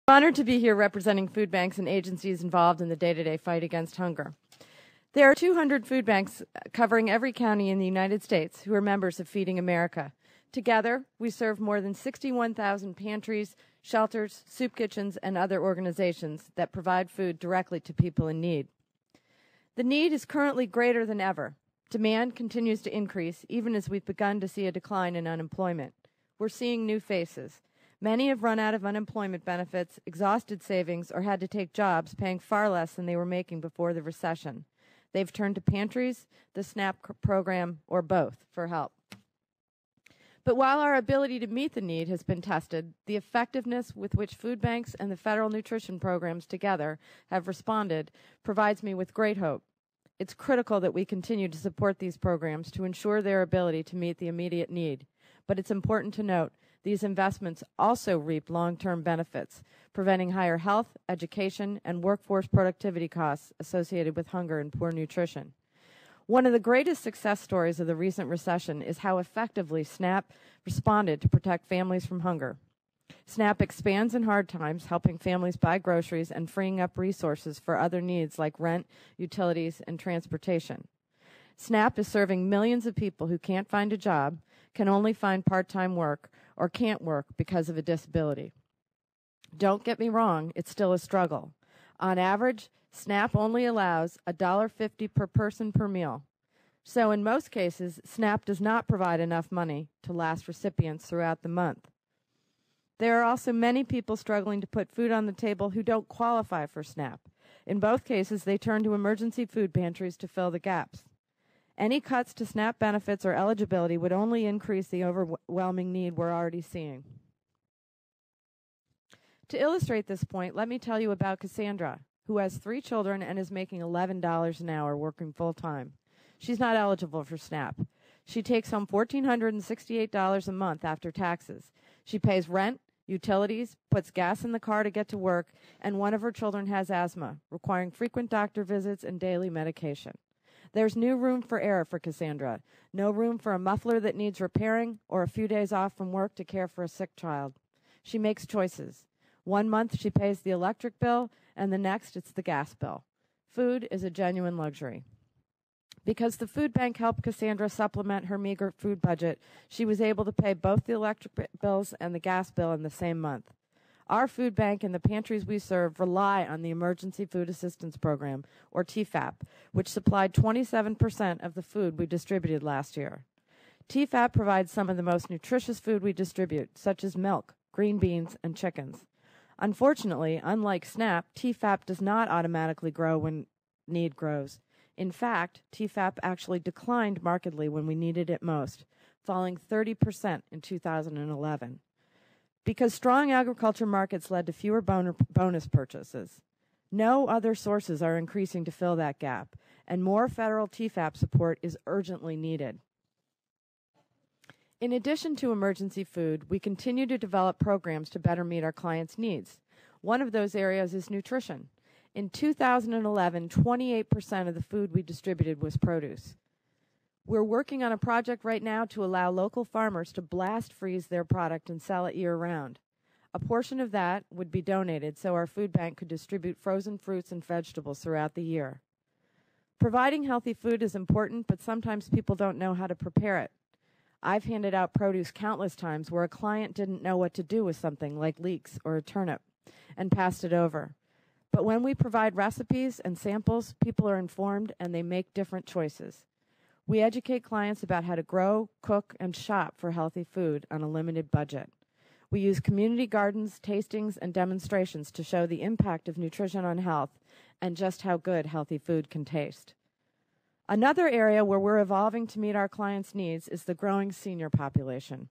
I'm honored to be here representing food banks and agencies involved in the day-to-day fight against hunger. There are 200 food banks covering every county in the United States who are members of Feeding America. Together, we serve more than 61,000 pantries, shelters, soup kitchens, and other organizations that provide food directly to people in need. The need is currently greater than ever. Demand continues to increase, even as we've begun to see a decline in unemployment. We're seeing new faces. Many have run out of unemployment benefits, exhausted savings, or had to take jobs paying far less than they were making before the recession. They've turned to pantries, the SNAP program, or both for help. But while our ability to meet the need has been tested, the effectiveness with which food banks and the federal nutrition programs together have responded provides me with great hope. It's critical that we continue to support these programs to ensure their ability to meet the immediate need. But it's important to note these investments also reap long-term benefits, preventing higher health, education, and workforce productivity costs associated with hunger and poor nutrition. One of the greatest success stories of the recent recession is how effectively SNAP responded to protect families from hunger. SNAP expands in hard times, helping families buy groceries and freeing up resources for other needs like rent, utilities, and transportation. SNAP is serving millions of people who can't find a job, can only find part-time work, or can't work because of a disability. Don't get me wrong, it's still a struggle. On average, SNAP only allows $1.50 per person per meal. So in most cases, SNAP does not provide enough money to last recipients throughout the month. There are also many people struggling to put food on the table who don't qualify for SNAP. In both cases, they turn to emergency food pantries to fill the gaps. Any cuts to SNAP benefits or eligibility would only increase the overwhelming need we're already seeing. To illustrate this point, let me tell you about Cassandra, who has 3 children and is making $11 an hour working full-time. She's not eligible for SNAP. She takes home $1,468 a month after taxes. She pays rent, utilities, puts gas in the car to get to work, and one of her children has asthma, requiring frequent doctor visits and daily medication. There's no room for error for Cassandra, no room for a muffler that needs repairing or a few days off from work to care for a sick child. She makes choices. One month she pays the electric bill, and the next it's the gas bill. Food is a genuine luxury. Because the food bank helped Cassandra supplement her meager food budget, she was able to pay both the electric bills and the gas bill in the same month. Our food bank and the pantries we serve rely on the Emergency Food Assistance Program, or TFAP, which supplied 27% of the food we distributed last year. TFAP provides some of the most nutritious food we distribute, such as milk, green beans, and chickens. Unfortunately, unlike SNAP, TFAP does not automatically grow when need grows. In fact, TFAP actually declined markedly when we needed it most, falling 30% in 2011. Because strong agriculture markets led to fewer bonus purchases. No other sources are increasing to fill that gap, and more federal TFAP support is urgently needed. In addition to emergency food, we continue to develop programs to better meet our clients' needs. One of those areas is nutrition. In 2011, 28% of the food we distributed was produce. We're working on a project right now to allow local farmers to blast freeze their product and sell it year-round. A portion of that would be donated so our food bank could distribute frozen fruits and vegetables throughout the year. Providing healthy food is important, but sometimes people don't know how to prepare it. I've handed out produce countless times where a client didn't know what to do with something like leeks or a turnip and passed it over. But when we provide recipes and samples, people are informed and they make different choices. We educate clients about how to grow, cook, and shop for healthy food on a limited budget. We use community gardens, tastings, and demonstrations to show the impact of nutrition on health and just how good healthy food can taste. Another area where we're evolving to meet our clients' needs is the growing senior population.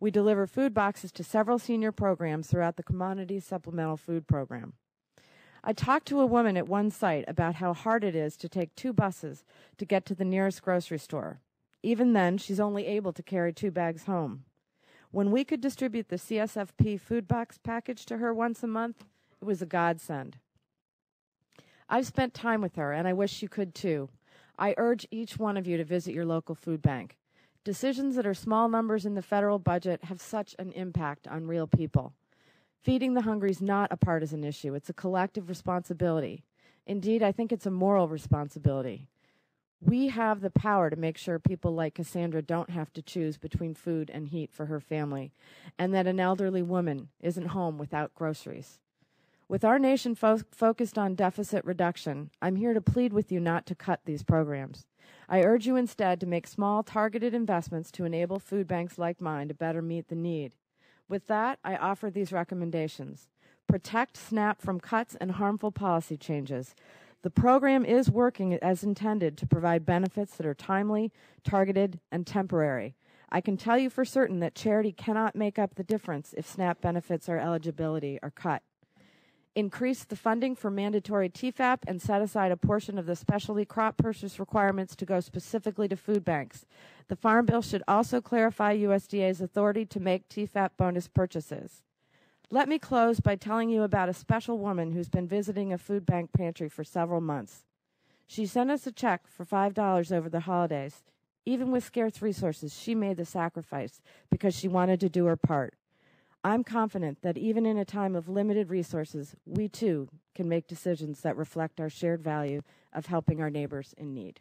We deliver food boxes to several senior programs throughout the Commodity Supplemental Food Program. I talked to a woman at one site about how hard it is to take 2 buses to get to the nearest grocery store. Even then, she's only able to carry 2 bags home. When we could distribute the CSFP food box package to her once a month, it was a godsend. I've spent time with her, and I wish you could too. I urge each one of you to visit your local food bank. Decisions that are small numbers in the federal budget have such an impact on real people. Feeding the hungry is not a partisan issue. It's a collective responsibility. Indeed, I think it's a moral responsibility. We have the power to make sure people like Cassandra don't have to choose between food and heat for her family, and that an elderly woman isn't home without groceries. With our nation focused on deficit reduction, I'm here to plead with you not to cut these programs. I urge you instead to make small, targeted investments to enable food banks like mine to better meet the need. With that, I offer these recommendations. Protect SNAP from cuts and harmful policy changes. The program is working as intended to provide benefits that are timely, targeted, and temporary. I can tell you for certain that charity cannot make up the difference if SNAP benefits or eligibility are cut. Increase the funding for mandatory TFAP and set aside a portion of the specialty crop purchase requirements to go specifically to food banks. The Farm Bill should also clarify USDA's authority to make TFAP bonus purchases. Let me close by telling you about a special woman who's been visiting a food bank pantry for several months. She sent us a check for $5 over the holidays. Even with scarce resources, she made the sacrifice because she wanted to do her part. I'm confident that even in a time of limited resources, we too can make decisions that reflect our shared value of helping our neighbors in need.